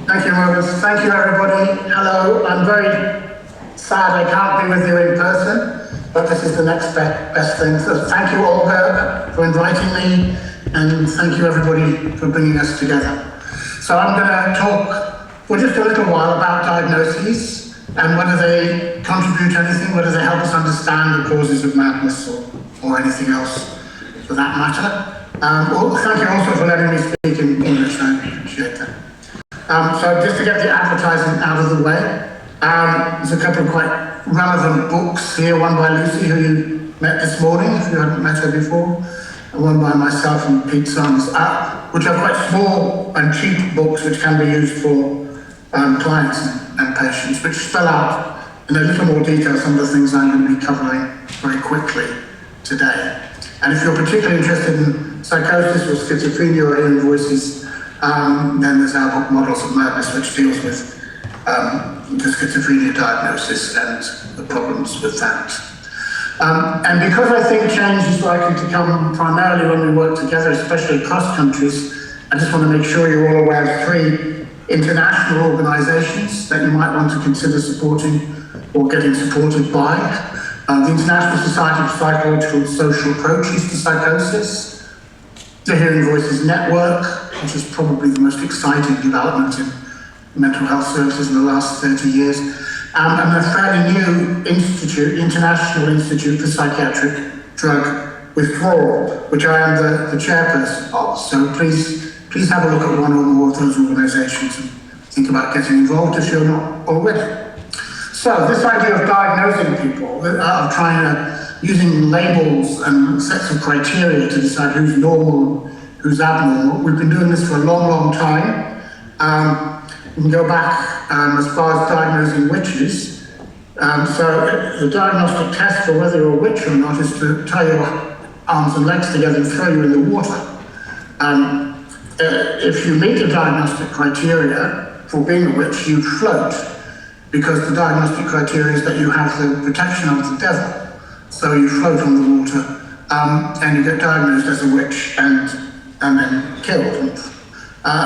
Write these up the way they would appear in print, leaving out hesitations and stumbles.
Thank you, Rose. Thank you, everybody. Hello. I'm very sad I can't be with you in person, but this is the next best thing. So thank you, Olga, for inviting me, and thank you, everybody, for bringing us together. So I'm going to talk for just a little while about diagnoses and whether they contribute to anything, whether they help us understand the causes of madness or anything else for that matter. Well, thank you also for letting me speak in English. I appreciate that. So just to get the advertising out of the way, there's a couple of quite relevant books here, one by Lucy, who you met this morning, if you hadn't met her before, and one by myself and Pete Sons, which are quite small and cheap books which can be used for clients and patients, which spell out in a little more detail some of the things I'm going to be covering very quickly today. And if you're particularly interested in psychosis or schizophrenia or hearing voices, then there's our book Models of Madness, which deals with the schizophrenia diagnosis and the problems with that. And because I think change is likely to come primarily when we work together, especially across countries, I just want to make sure you're all aware of 3 international organisations that you might want to consider supporting or getting supported by. The International Society for Psychological and Social Approaches to Psychosis, the Hearing Voices Network, which is probably the most exciting development in mental health services in the last 30 years, and a fairly new institute, International Institute for Psychiatric Drug Withdrawal, which I am the chairperson of. So please have a look at one or more of those organisations and think about getting involved if you're not already. So this idea of diagnosing people, of using labels and sets of criteria to decide who's normal, who's abnormal, we've been doing this for a long, long time. We can go back as far as diagnosing witches. So the diagnostic test for whether you're a witch or not is to tie your arms and legs together and throw you in the water. If you meet the diagnostic criteria for being a witch, you float, because the diagnostic criteria is that you have the protection of the devil. So you float on the water and you get diagnosed as a witch and then killed.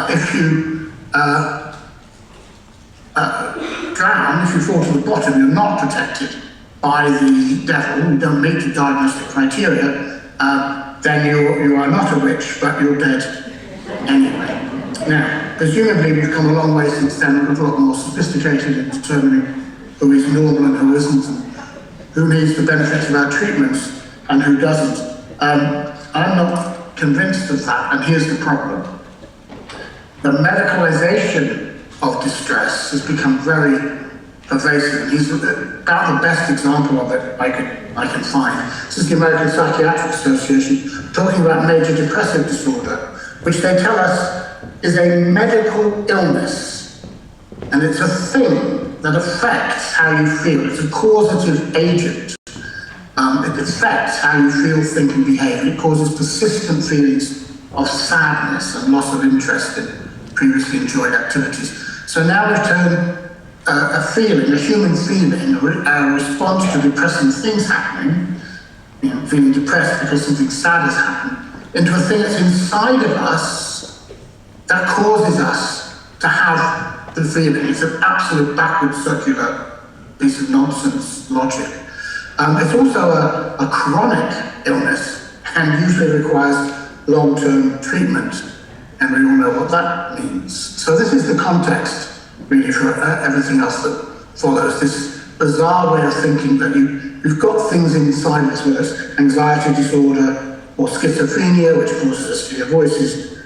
If you drown, if you fall to the bottom, you're not protected by the devil, you don't meet the diagnostic criteria, then you are not a witch, but you're dead anyway. Now, presumably we've come a long way since then, we're a lot more sophisticated in determining who is normal and who isn't, and who needs the benefits of our treatments and who doesn't. I'm not convinced of that, and here's the problem. The medicalisation of distress has become very pervasive, and he's about the best example of it I can find. This is the American Psychiatric Association talking about major depressive disorder, which they tell us is a medical illness, and it's a thing that affects how you feel. It's a causative agent. It affects how you feel, think, and behave. It causes persistent feelings of sadness and loss of interest in previously enjoyed activities. So now we've turned a feeling, a human feeling, a response to depressing things happening, feeling depressed because something sad has happened, into a thing that's inside of us that causes us to have the feeling. It's an absolute backward circular piece of nonsense logic. It's also a chronic illness and usually requires long-term treatment, and we all know what that means. So this is the context, really, for everything else that follows. This bizarre way of thinking that you've got things inside us, whether it's anxiety disorder or schizophrenia, which causes us to hear voices.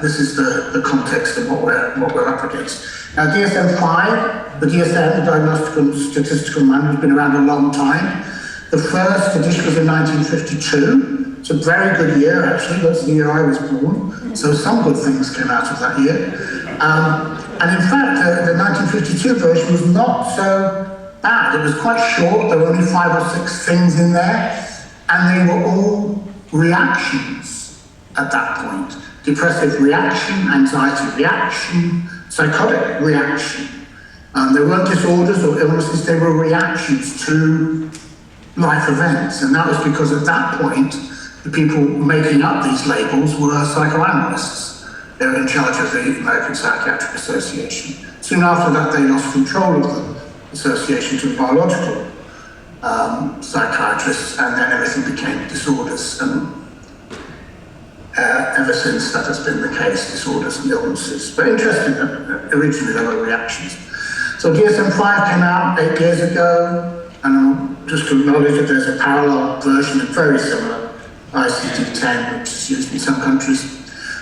This is the context of what we're up against. Now, DSM-5, the DSM, the Diagnostic and Statistical Manual, has been around a long time. The first edition was in 1952. It's a very good year, actually. That's the year I was born. So some good things came out of that year. And in fact, the 1952 version was not so bad. It was quite short. There were only 5 or 6 things in there. And they were all reactions at that point. Depressive reaction, anxiety reaction, psychotic reaction. They weren't disorders or illnesses, they were reactions to life events. And that was because at that point, the people making up these labels were psychoanalysts. they were in charge of the American Psychiatric Association. Soon after that, they lost control of the association to the biological psychiatrists, and then everything became disorders. And ever since, that has been the case, disorders and illnesses. But interesting that originally there were reactions. So DSM-5 came out 8 years ago, and just to acknowledge that there's a parallel version of very similar, ICD-10, which is used in some countries.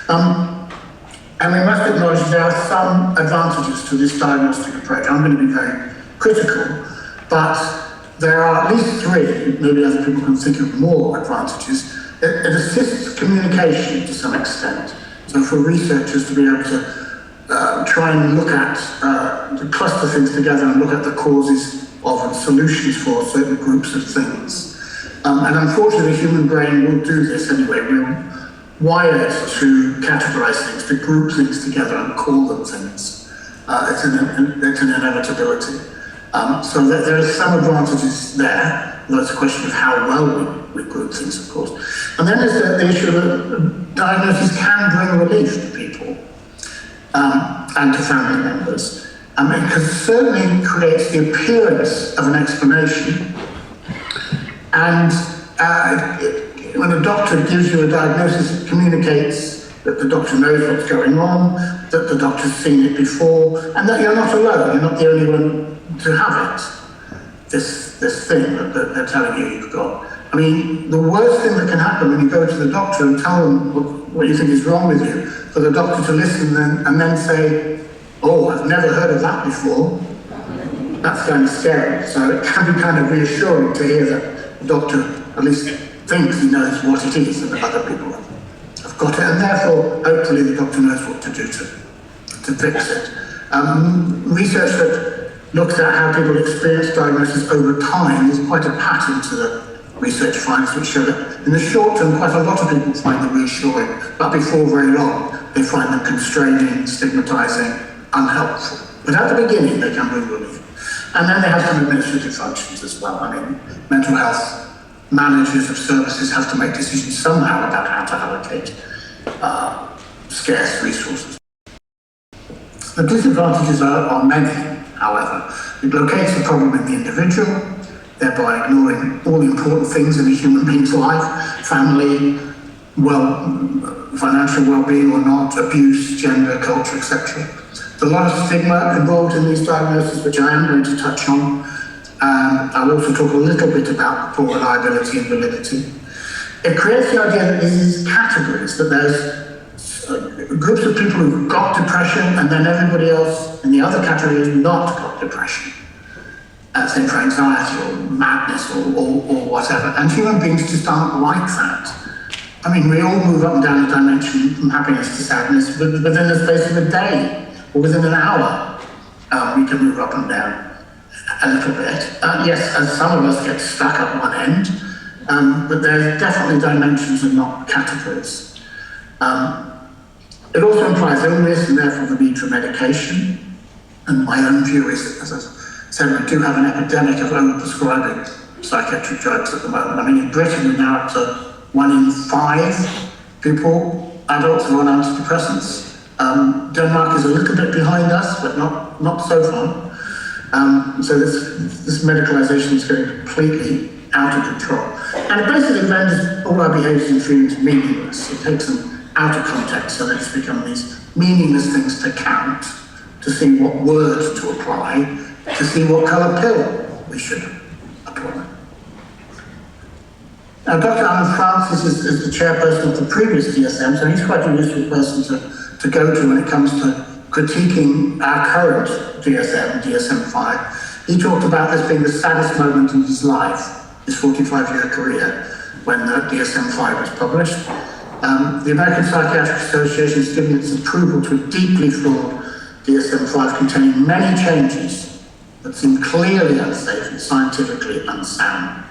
And we must acknowledge there are some advantages to this diagnostic approach. I'm going to be very critical, but there are at least 3, maybe other people can think of more advantages. It assists communication to some extent. So for researchers to be able to try and look at, to cluster things together and look at the causes of and solutions for certain groups of things. And unfortunately, the human brain will do this anyway. We're wired to categorize things, to group things together and call them things. It's an inevitability. So there are some advantages there, though it's a question of how well we group things, of course. And then there's the issue that diagnoses can bring relief to people and to family members. Because it certainly creates the appearance of an explanation. And when a doctor gives you a diagnosis, it communicates that the doctor knows what's going on, that the doctor's seen it before, and that you're not alone, you're not the only one to have it, this thing that they're telling you you've got. I mean, the worst thing that can happen when you go to the doctor and tell them what you think is wrong with you, for the doctor to listen and then say, oh, I've never heard of that before, that's kind of scary. So it can be kind of reassuring to hear that the doctor at least thinks he knows what it is and that other people have got it, and therefore, hopefully, the doctor knows what to do to fix it. Research that looks at how people experience diagnosis over time is quite a pattern to the research finds, which show that in the short term, quite a lot of people find them reassuring, but before very long, they find them constraining, stigmatizing, unhelpful. But at the beginning, they can bring relief. And then they have some administrative functions as well. I mean, mental health managers of services have to make decisions somehow about how to allocate scarce resources. The disadvantages are many, however. It locates the problem in the individual, thereby ignoring all the important things in a human being's life, family, financial well-being or not, abuse, gender, culture, etc. There's a lot of stigma involved in these diagnoses, which I am going to touch on. I'll also talk a little bit about poor reliability and validity. It creates the idea that these categories, that there's groups of people who've got depression and then everybody else in the other category has not got depression. Say for anxiety or madness or whatever. And human beings just aren't like that. I mean, we all move up and down the dimension from happiness to sadness within the space of a day or within an hour. We can move up and down a little bit. Yes, and some of us get stuck at one end, but there's definitely dimensions and not categories. It also implies illness and therefore the need for medication. And my own view is, as I said, we do have an epidemic of overprescribing psychiatric drugs at the moment. I mean, in Britain, we're now up to 1 in 5 people, adults, who are on antidepressants. Denmark is a little bit behind us, but not so far. So this medicalisation is getting completely out of control. And it basically renders all our behaviours and feelings meaningless. It takes them out of context so they just become these meaningless things to count, to see what word to apply, to see what colour pill we should apply. Now, Dr. Alan Francis is the chairperson of the previous DSM, so he's quite a useful person to go to when it comes to critiquing our current DSM, DSM-5. He talked about this being the saddest moment in his life, his 45-year career, when the DSM-5 was published. The American Psychiatric Association has given its approval to a deeply flawed DSM-5 containing many changes that seem clearly unsafe and scientifically unsound.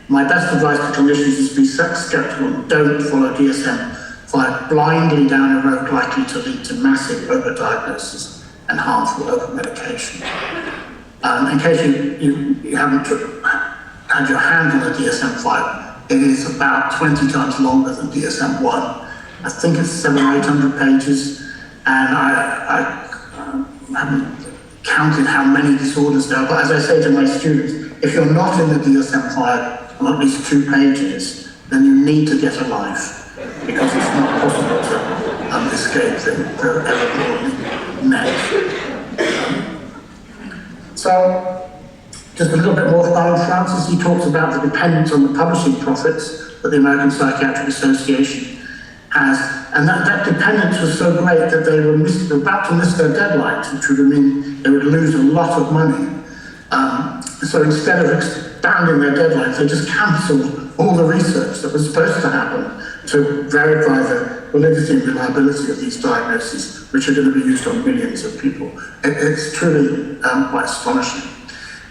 My best advice to clinicians is to be skeptical and don't follow DSM-5 blindly down a road likely to lead to massive overdiagnosis and harmful overmedication. In case you haven't had your hand on the DSM-5, it is about 20 times longer than DSM-1, I think it's 700 or 800 pages, and I haven't counted how many disorders there are, but as I say to my students, if you're not in the DSM-5 on at least 2 pages, then you need to get a life, because it's not possible to escape the ever-broadening net. So, just a little bit more about Francis. He talks about the dependence on the publishing profits that the American Psychiatric Association has, and that dependence was so great that they were about to miss their deadlines, which would mean they would lose a lot of money. So instead of expanding their deadlines, they just cancelled all the research that was supposed to happen to verify the validity and reliability of these diagnoses, which are going to be used on millions of people. It's truly quite astonishing.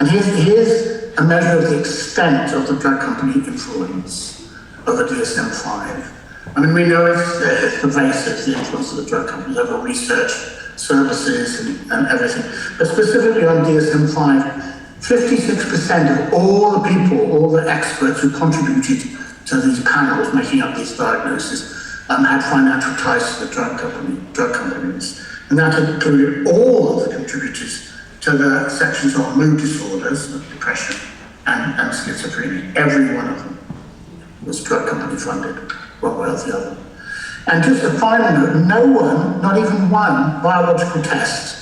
And here's a measure of the extent of the drug company influence over DSM-5. I mean, we know it's pervasive, the influence of the drug companies over research, services, and everything. But specifically on DSM-5, 56% of all the people, all the experts who contributed to these panels making up these diagnoses had financial ties to the drug companies. And that included all of the contributors to the sections on mood disorders, depression, and schizophrenia. Every one of them was drug company funded, one way or the other. And just a final note, no one, not even one biological test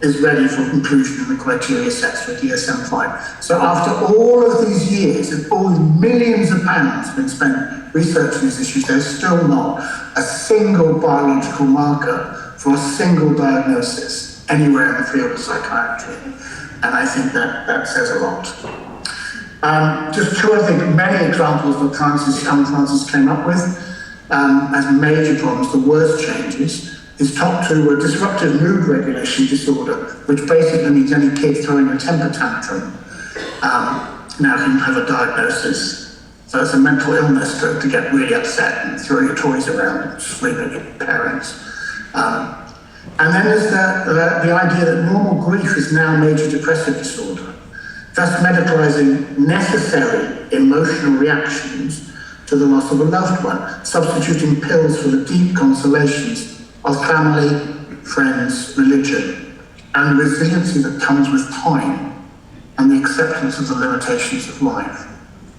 is ready for inclusion in the criteria sets for DSM-5. So after all of these years, and all the millions of pounds been spent researching these issues, there's still not a single biological marker for a single diagnosis anywhere in the field of psychiatry. And I think that says a lot. Just two, I think, many examples that Francis came up with as major problems, the worst changes. His top two were disruptive mood regulation disorder, which basically means any kid throwing a temper tantrum now can have a diagnosis. So it's a mental illness to get really upset and throw your toys around and scream at your parents. And then there's the idea that normal grief is now major depressive disorder, thus medicalising necessary emotional reactions to the loss of a loved one, substituting pills for the deep consolations of family, friends, religion, and the resiliency that comes with time and the acceptance of the limitations of life.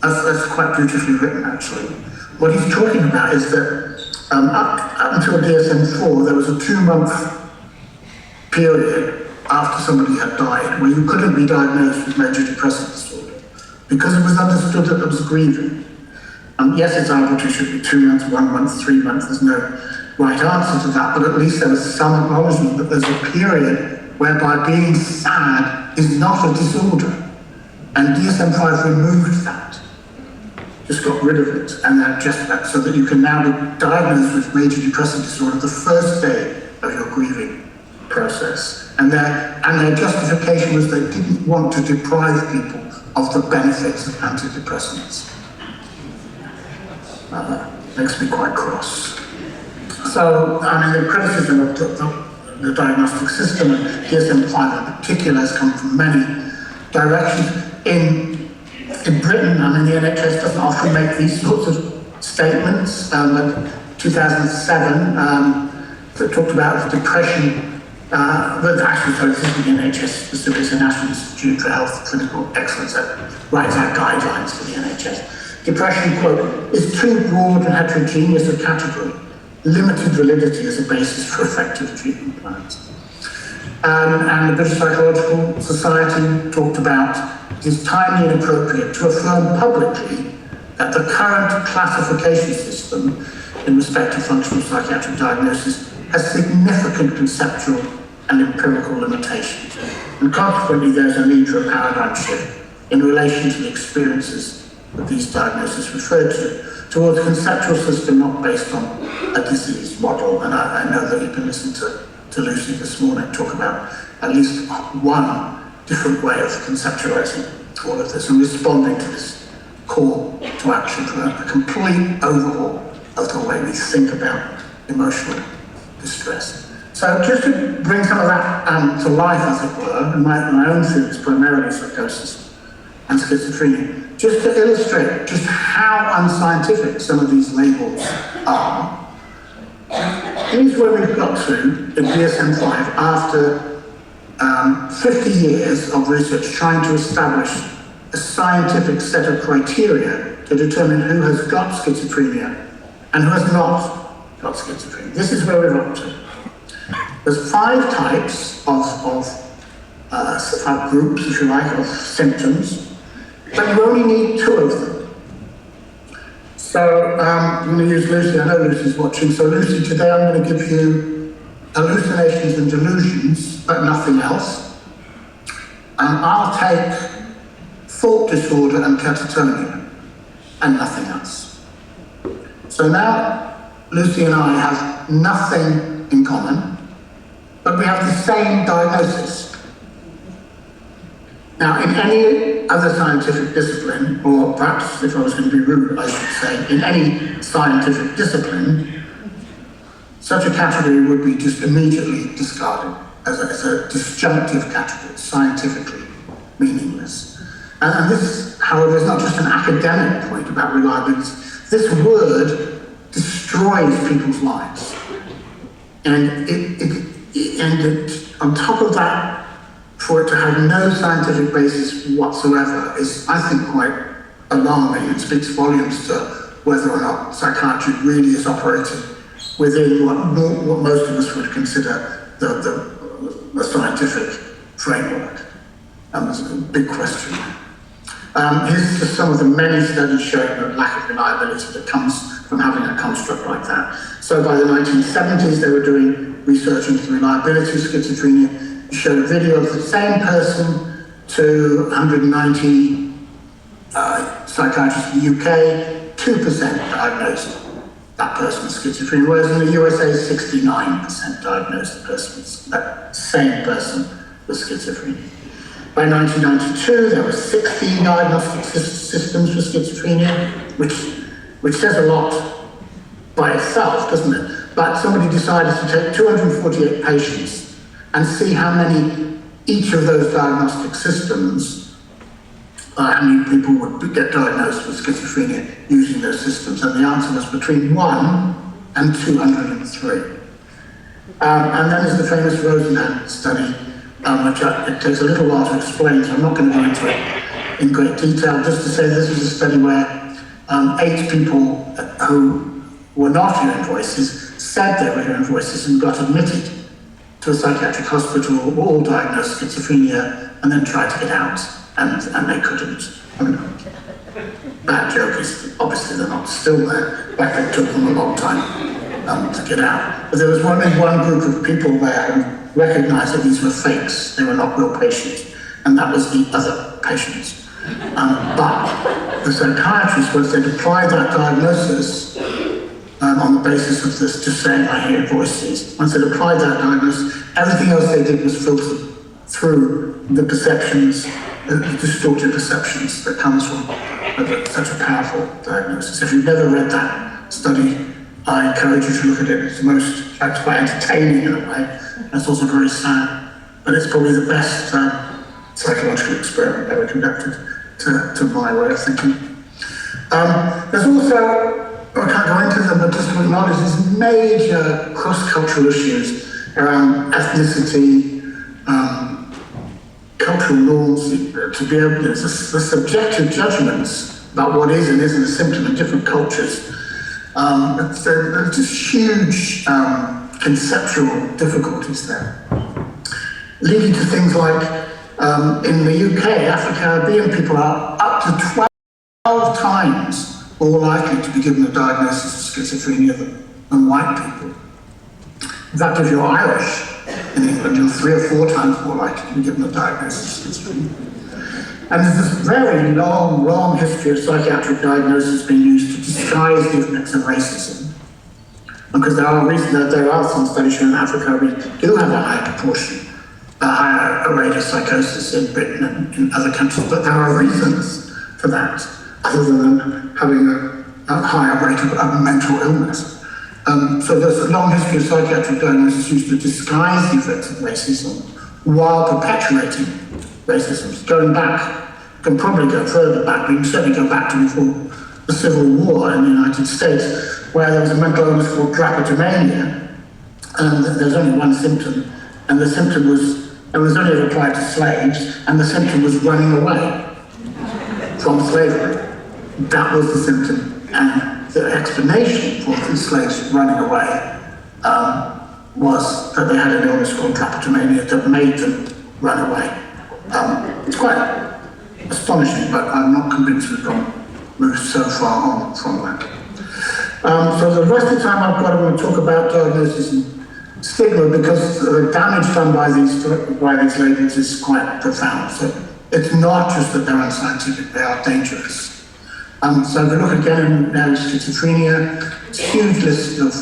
That's quite beautifully written, actually. What he's talking about is that up until DSM-4, there was a 2-month period after somebody had died where you couldn't be diagnosed with major depressive disorder because it was understood that there was grieving. Yes, it's arbitrary, it should be 2 months, 1 month, 3 months, there's no right answer to that, but at least there was some acknowledgement that there's a period whereby being sad is not a disorder. And DSM-5 removed that, just got rid of it, and so that you can now be diagnosed with major depressive disorder the first day of your grieving process. And their justification was they didn't want to deprive people of the benefits of antidepressants. Makes me quite cross. So, I mean, the criticism of the diagnostic system, and DSM-5 in particular, has come from many directions. In Britain, I mean, the NHS doesn't often make these sorts of statements. In 2007, that talked about the depression, but actually, so this isn't the NHS specifically, it's the National Institute for Health Clinical Excellence that writes out guidelines for the NHS. Depression, quote, is too broad and heterogeneous a category. Limited validity as a basis for effective treatment plans. And the British Psychological Society talked about it is timely and appropriate to affirm publicly that the current classification system in respect to functional psychiatric diagnosis has significant conceptual and empirical limitations. And consequently, there's a need for a paradigm shift in relation to the experiences that these diagnoses refer to, towards a conceptual system not based on a disease model. And I know that you've been listening to Lucy this morning talk about at least one different way of conceptualizing all of this and responding to this call to action for a complete overhaul of the way we think about emotional distress. So just to bring some of that to life, as it were, in my own field is primarily psychosis and schizophrenia, just to illustrate just how unscientific some of these labels are. here's where we've got to in DSM-5 after 50 years of research trying to establish a scientific set of criteria to determine who has got schizophrenia and who has not got schizophrenia. This is where we're up to. There's 5 types of 5 groups, if you like, of symptoms, but you only need 2 of them. So I'm going to use Lucy. I know Lucy's watching. So Lucy, today I'm going to give you hallucinations and delusions, but nothing else. I'll take thought disorder and catatonia, and nothing else. So now Lucy and I have nothing in common, but we have the same diagnosis. Now, in any other scientific discipline, or perhaps if I was going to be rude, I should say, in any scientific discipline, such a category would be just immediately discarded as a disjunctive category, scientifically meaningless. And this, however, is not just an academic point about reliability. This word destroys people's lives. And on top of that, for it to have no scientific basis whatsoever is, I think, quite alarming. It speaks volumes to whether or not psychiatry really is operating within what most of us would consider the scientific framework. That's a big question. Here's just some of the many studies showing the lack of reliability that comes from having a construct like that. So by the 1970s, they were doing research into the reliability of schizophrenia. Showed a video of the same person to 190 psychiatrists in the UK, 2% diagnosed that person with schizophrenia, whereas in the USA, 69% diagnosed the person with that same person with schizophrenia. By 1992, there were 16 diagnostic systems for schizophrenia, which says a lot by itself, doesn't it? But somebody decided to take 248 patients and see how many each of those diagnostic systems, how many people would get diagnosed with schizophrenia using those systems, and the answer was between 1 and 203. And then there's the famous Rosenhan study, which it takes a little while to explain, so I'm not going to go into it in great detail, just to say this was a study where 8 people who were not hearing voices said they were hearing voices and got admitted to a psychiatric hospital, were all diagnosed schizophrenia, and then tried to get out, and they couldn't. I mean, bad joke is obviously they're not still there, but it took them a long time to get out. But there was one group of people there who recognised that these were fakes, they were not real patients, and that was the other patients. But the psychiatrists, once they'd applied that diagnosis, on the basis of this, just saying I hear voices. Once they'd applied that diagnosis, everything else they did was filtered through the perceptions, the distorted perceptions that comes from such a powerful diagnosis. If you've never read that study, I encourage you to look at it. It's quite entertaining in a way. It's also very sad, but it's probably the best psychological experiment ever conducted to my way of thinking. There's also, I can't go into them, but just to acknowledge these major cross-cultural issues around ethnicity, cultural norms, to be able to, the subjective judgments about what is and isn't a symptom in different cultures. There's just huge conceptual difficulties there, leading to things like, in the UK, Afro-Caribbean people are up to 12 times more likely to be given a diagnosis of schizophrenia than white people. In fact, if you're Irish in England, you're 3 or 4 times more likely to be given a diagnosis of schizophrenia. And there's this very long history of psychiatric diagnosis being used to disguise the effects of racism. Because there are some studies showing that Afro-Caribbean do have a higher proportion, a higher rate of psychosis in Britain and in other countries, but there are reasons for that, other than having a higher rate of mental illness. So there's a long history of psychiatric diagnosis used to disguise the effects of racism while perpetuating racism. Going back, you can probably go further back, but you can certainly go back to before the Civil War in the United States, where there was a mental illness called drapetomania, and there's only one symptom, and the symptom was, it was only applied to slaves, and the symptom was running away from slavery. That was the symptom, and the explanation for the slaves running away was that they had an illness called drapetomania that made them run away. It's quite astonishing, but I'm not convinced we've moved so far on from that. So the rest of the time I've got, I want to talk about diagnosis and stigma, because the damage done by these labels is quite profound. So it's not just that they're unscientific, they are dangerous. So if we look again now at schizophrenia, it's a huge list of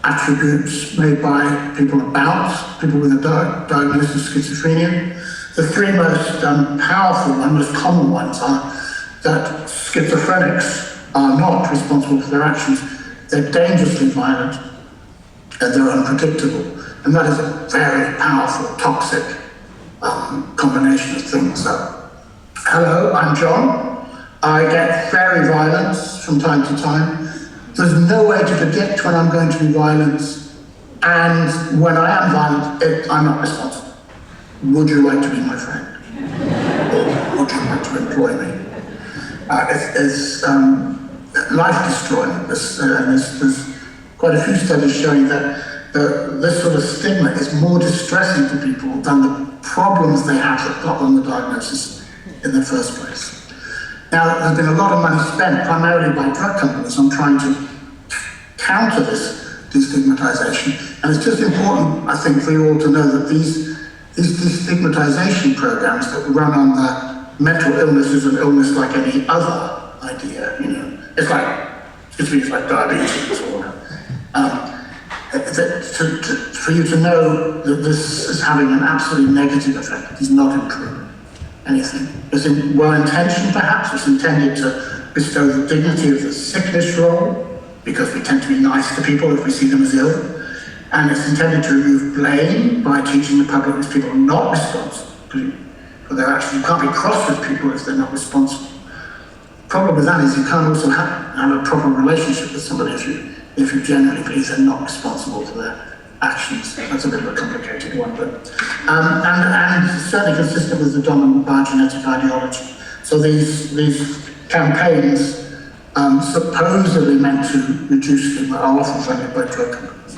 attributes made by people with a diagnosis of schizophrenia. The three most powerful and most common ones are that schizophrenics are not responsible for their actions. They're dangerously violent and they're unpredictable. And that is a very powerful, toxic combination of things. So, hello, I'm John. I get very violent from time to time. There's no way to predict when I'm going to be violent, and when I am violent, I'm not responsible. Would you like to be my friend? Or would you like to employ me? It's life-destroying. There's quite a few studies showing that this sort of stigma is more distressing to people than the problems they have that got them the diagnosis in the first place. Now, there's been a lot of money spent, primarily by drug companies, on trying to counter this destigmatization. And it's just important, I think, for you all to know that these destigmatization programs that run on the mental illness is an illness like any other idea, you know. It's like diabetes or for you to know that this is having an absolutely negative effect. It is not improving anything. It's well-intentioned, perhaps. It's intended to bestow the dignity of the sickness role, because we tend to be nice to people if we see them as ill. And it's intended to remove blame by teaching the public that people are not responsible for their actions. You can't be cross with people if they're not responsible. The problem with that is you can't also have a proper relationship with somebody if you genuinely believe they're not responsible for their actions. That's a bit of a complicated one, but and certainly consistent with the dominant biogenetic ideology. So these campaigns supposedly meant to reduce stigma are often funded by drug companies.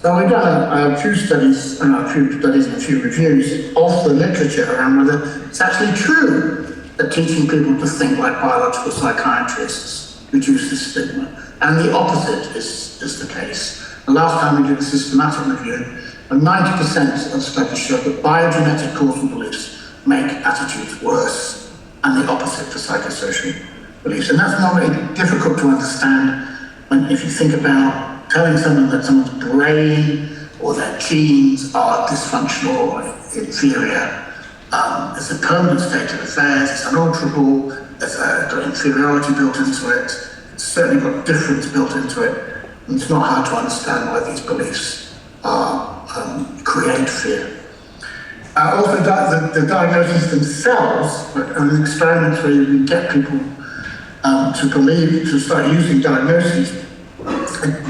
So we've done a few studies and a few reviews of the literature around whether it's actually true that teaching people to think like biological psychiatrists reduces stigma, and the opposite is the case. The last time we did a systematic review, 90% of studies showed that biogenetic causal beliefs make attitudes worse, and the opposite for psychosocial beliefs. And that's not really difficult to understand if you think about telling someone that someone's brain or their genes are dysfunctional or inferior. It's a permanent state of affairs, it's unalterable, there's got inferiority built into it, it's certainly got difference built into it, and it's not hard to understand why these beliefs create fear. Also, the diagnoses themselves, and experiments where you can get people to start using diagnoses,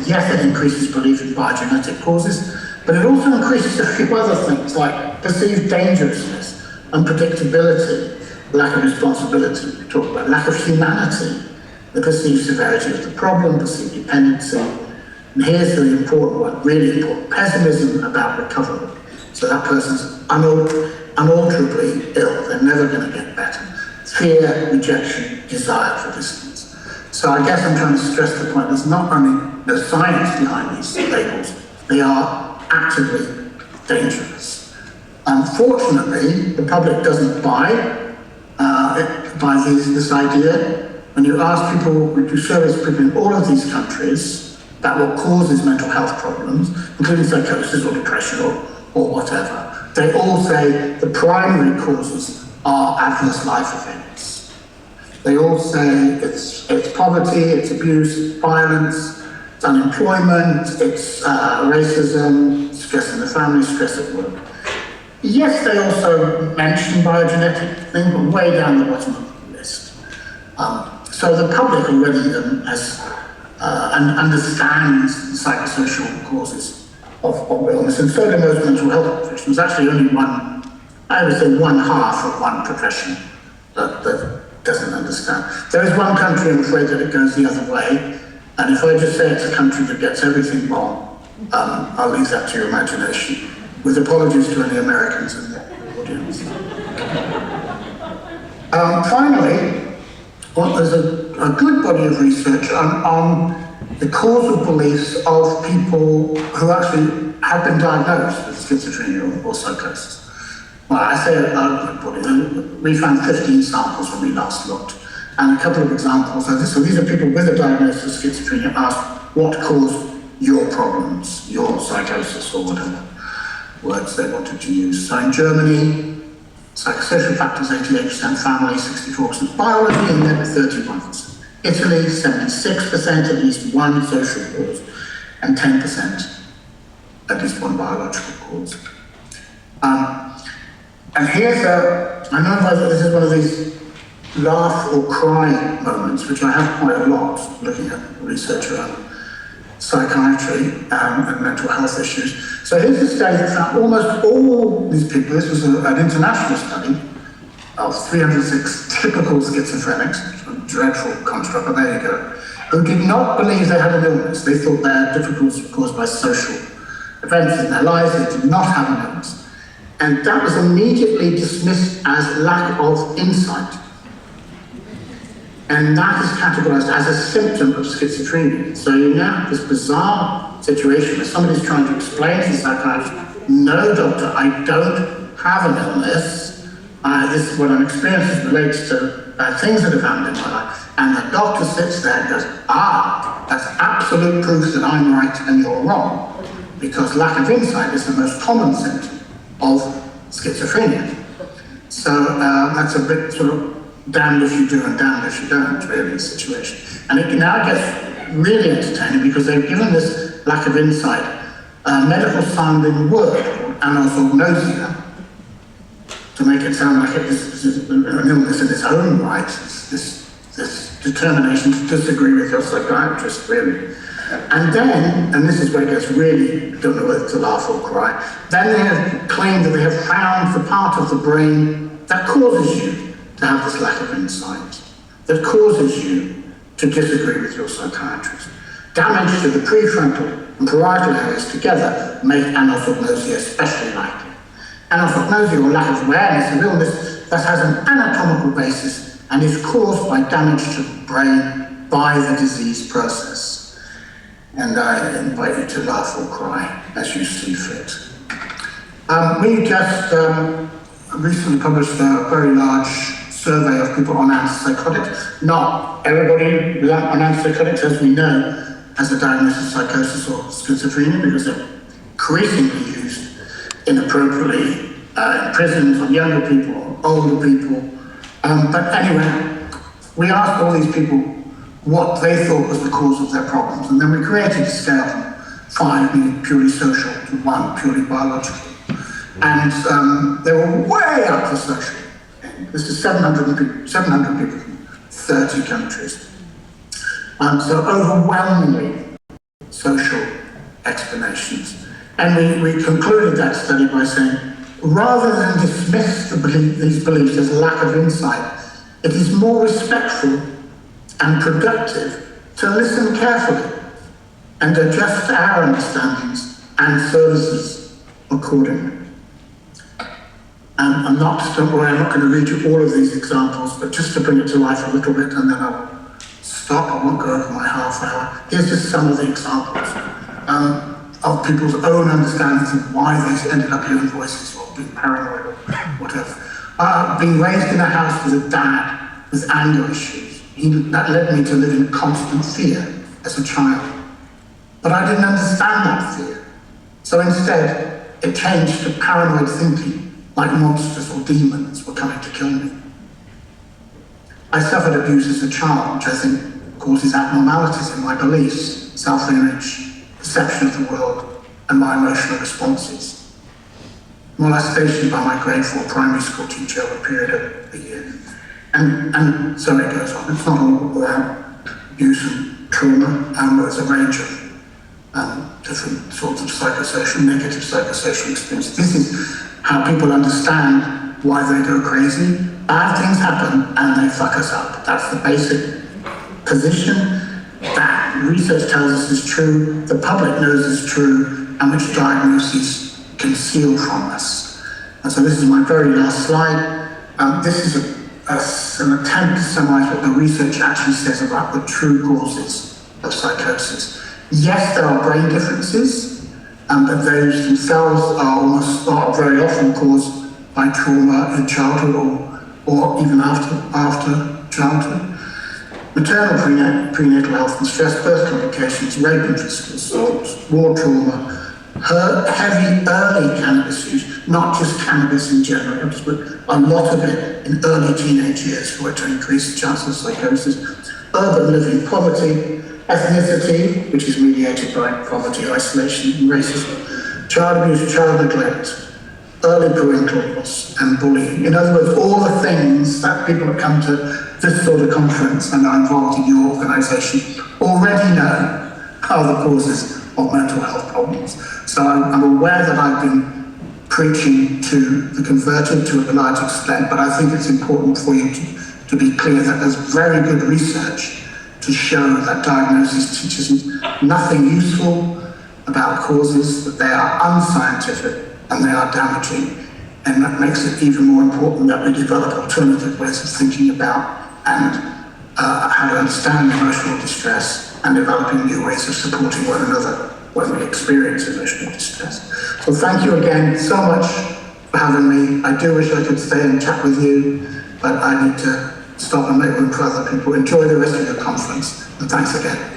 yes, it increases belief in biogenetic causes, but it also increases a few other things like perceived dangerousness, unpredictability, lack of responsibility, we talk about lack of humanity, the perceived severity of the problem, perceived dependency, and here's the important one, really important, pessimism about recovery. So that person's unalterably ill, they're never going to get better. Fear, rejection, desire for distance. So I guess I'm trying to stress the point, there's not only no science behind these labels, they are actively dangerous. Unfortunately, the public doesn't buy this idea. When you ask people, we do surveys of people in all of these countries about what causes mental health problems, including psychosis or depression or whatever, they all say the primary causes are adverse life events. They all say it's poverty, it's abuse, it's violence, it's unemployment, it's racism, stress in the family, stress at work. Yes, they also mention biogenetic things, but way down the bottom of the list. So the public already has and understands the psychosocial causes of illness, and so do most mental health professionals. Actually, only one, I would say, one half of one profession that doesn't understand. There is one country, I'm afraid, that it goes the other way, and if I just say it's a country that gets everything wrong, I'll leave that to your imagination, with apologies to any Americans in the audience. Finally, there's a good body of research on the causal beliefs of people who actually have been diagnosed with schizophrenia or psychosis. Well, I say a good body. We found 15 samples when we last looked, and a couple of examples of this. So these are people with a diagnosis of schizophrenia asked what caused your problems, your psychosis, or whatever words they wanted to use. So in Germany, psychosocial factors, 88%, family, 64%, biology, and then 31%. Italy, 76%, at least one social cause, and 10%, at least one biological cause. And here's I know that this is one of these laugh or cry moments, which I have quite a lot looking at research around psychiatry and mental health issues. So here's a study that found almost all these people, this was an international study of 306 typical schizophrenics, a dreadful construct, but there you go, who did not believe they had an illness. They thought their difficulties were caused by social events in their lives. They did not have an illness. And that was immediately dismissed as lack of insight. And that is categorized as a symptom of schizophrenia. So you now have this bizarre situation where somebody's trying to explain to the psychiatrist, no doctor, I don't have an illness. This is what I'm experiencing relates to things that have happened in my life. And the doctor sits there and goes, that's absolute proof that I'm right and you're wrong. Because lack of insight is the most common symptom of schizophrenia. So that's a bit sort of damned if you do and damned if you don't, really, situation. And it now gets really entertaining because they've given this lack of insight a medical sounding word called anosognosia to make it sound like this is an illness in its own right, this determination to disagree with your psychiatrist, really. And then, and this is where it gets really, I don't know whether to laugh or cry, then they have claimed that they have found the part of the brain that causes you to have this lack of insight, that causes you to disagree with your psychiatrist. Damage to the prefrontal and parietal areas together make anosognosia especially likely. Anosognosia, or lack of awareness of illness, that has an anatomical basis and is caused by damage to the brain by the disease process. And I invite you to laugh or cry as you see fit. We just recently published a very large survey of people on antipsychotics. Not everybody on antipsychotics, as we know, has a diagnosis of psychosis or schizophrenia because they're increasingly used inappropriately in prisons on younger people, older people. But anyway, we asked all these people what they thought was the cause of their problems, and then we created a scale from 5 being purely social to 1 purely biological. And they were way up for social. This is 700 people from 30 countries. So overwhelmingly social explanations. And we concluded that study by saying, rather than dismiss these beliefs as a lack of insight, it is more respectful and productive to listen carefully and adjust our understandings and services accordingly. And don't worry, I'm not going to read you all of these examples, but just to bring it to life a little bit, and then I'll stop, I won't go over my half hour. Here's just some of the examples of people's own understandings of why they ended up hearing voices or being paranoid or whatever. Being raised in a house with a dad with anger issues. That led me to live in constant fear as a child. But I didn't understand that fear. So instead, it changed to paranoid thinking, like monsters or demons were coming to kill me. I suffered abuse as a child, which I think causes abnormalities in my beliefs, self-image, perception of the world, and my emotional responses. Molestation by my grade 4 primary school teacher over a period of a year. And so it goes on. It's not all about abuse and trauma, and there's a range of different sorts of psychosocial, negative psychosocial experiences. This is how people understand why they go crazy. Bad things happen and they fuck us up. That's the basic position that research tells us is true, the public knows is true, and which diagnoses conceal from us. And so this is my very last slide. This is an attempt to summarize what the research actually says about the true causes of psychosis. Yes, there are brain differences, but those themselves are very often caused by trauma in childhood or even after childhood. Maternal prenatal health and stress, birth complications, rape and physical assault, war trauma, heavy early cannabis use, not just cannabis in general, but a lot of it in early teenage years for it to increase the chance of psychosis, urban living, poverty, ethnicity, which is mediated by poverty, isolation, and racism, child abuse, child neglect, early parental loss, and bullying. In other words, all the things that people that come to this sort of conference and are involved in your organisation already know are the causes of mental health problems. So I'm aware that I've been preaching to the converted to a large extent, but I think it's important for you to be clear that there's very good research to show that diagnosis teaches nothing useful about causes, that they are unscientific and they are damaging, and that makes it even more important that we develop alternative ways of thinking about and how to understand emotional distress and developing new ways of supporting one another when we experience emotional distress. So thank you again so much for having me. I do wish I could stay and chat with you, but I need to stop and make room for other people. Enjoy the rest of your conference, and thanks again.